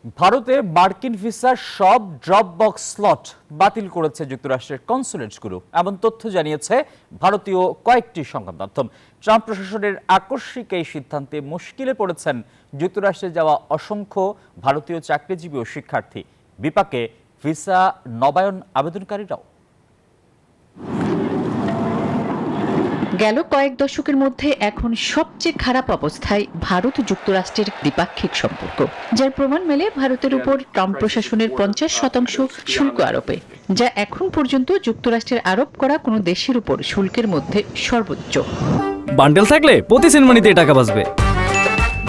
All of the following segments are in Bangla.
ভারতে মার্কিন ভিসার সব ড্রপ বক্স স্লট বাতিল করেছে যুক্তরাষ্ট্রের কনসুলেটগুলো, এমন তথ্য জানিয়েছে ভারতীয় কয়েকটি সংবাদ মাধ্যম। ট্রাম্প প্রশাসনের আকস্মিক এই সিদ্ধান্তে মুশকিলে পড়েছেন যুক্তরাষ্ট্রে যাওয়া অসংখ্য ভারতীয় চাকরিজীবী ও শিক্ষার্থী। বিপাকে ভিসা নবায়ন আবেদনকারীরাও। গেল কয়েক দশকের মধ্যে এখন সবচেয়ে খারাপ অবস্থায় ভারত যুক্তরাষ্ট্রের দ্বিপাক্ষিক সম্পর্ক, যার প্রমাণ মেলে ভারতের উপর ট্রাম্প প্রশাসনের 50% শুল্ক আরোপে, যা এখন পর্যন্ত যুক্তরাষ্ট্রের আরোপ করা কোনো দেশের উপর শুল্কের মধ্যে সর্বোচ্চ। বান্ডেল থাকলে প্রতি সেনমানিতে টাকা বাঁচবে।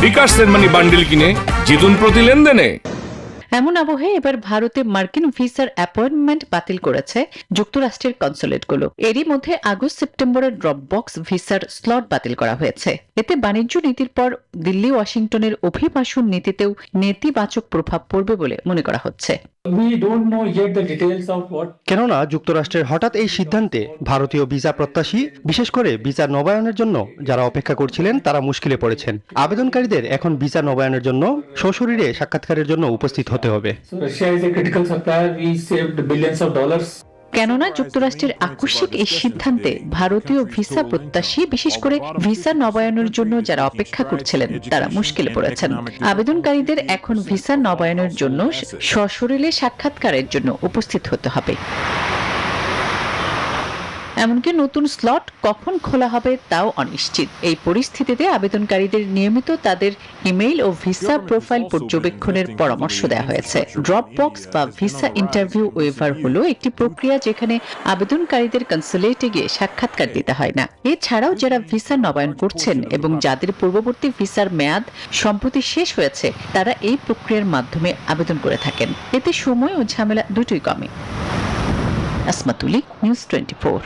বিকাশ সেনমানি বান্ডেল কিনে জিতুন প্রতি লেনদেনে। এমন আবহে এবার ভারতে মার্কিন ভিসার অ্যাপয়েন্টমেন্ট বাতিল করেছে যুক্তরাষ্ট্রের কনসুলেটগুলো। এরই মধ্যে আগস্ট সেপ্টেম্বরের ড্রপ বক্স ভিসার স্লট বাতিল করা হয়েছে। এতে বাণিজ্য নীতির পর দিল্লি ওয়াশিংটনের অভিবাসন নীতিতেও নেতিবাচক প্রভাব পড়বে বলে মনে করা হচ্ছে। কেননা যুক্তরাষ্ট্রের হঠাৎ এই সিদ্ধান্তে ভারতীয় ভিসা প্রত্যাশী, বিশেষ করে ভিসা নবায়নের জন্য যারা অপেক্ষা করছিলেন তারা মুশকিলে পড়েছেন। আবেদনকারীদের এখন ভিসা নবায়নের জন্য সশরীরে সাক্ষাৎকারের জন্য উপস্থিত হতে হবে। কেননা যুক্তরাষ্ট্রের আকস্মিক এই সিদ্ধান্তে ভারতীয় ভিসা প্রত্যাশী, বিশেষ করে ভিসা নবায়নের জন্য যারা অপেক্ষা করছিলেন তারা মুশকিলে পড়েছেন। আবেদনকারীদের এখন ভিসা নবায়নের জন্য সশরীরে সাক্ষাৎকারের জন্য উপস্থিত হতে হবে। এমনকি নতুন স্লট কখন খোলা হবে তাও অনিশ্চিত। এই পরিস্থিতিতে আবেদনকারীদের নিয়মিত তাদের ইমেইল ও ভিসা প্রোফাইল পর্যবেক্ষণের পরামর্শ দেওয়া হয়েছে। ড্রপ বক্স বা ভিসা ইন্টারভিউ ওয়েভার হলো একটি প্রক্রিয়া যেখানে আবেদনকারীদের কনসুলেটে গিয়ে সাক্ষাৎকার দিতে হয় না। এছাড়াও যারা ভিসা নবায়ন করছেন এবং যাদের পূর্ববর্তী ভিসার মেয়াদ সম্প্রতি শেষ হয়েছে তারা এই প্রক্রিয়ার মাধ্যমে আবেদন করে থাকেন। এতে সময় ও ঝামেলা দুটোই কমে। আসমা তুলি, নিউজ 24।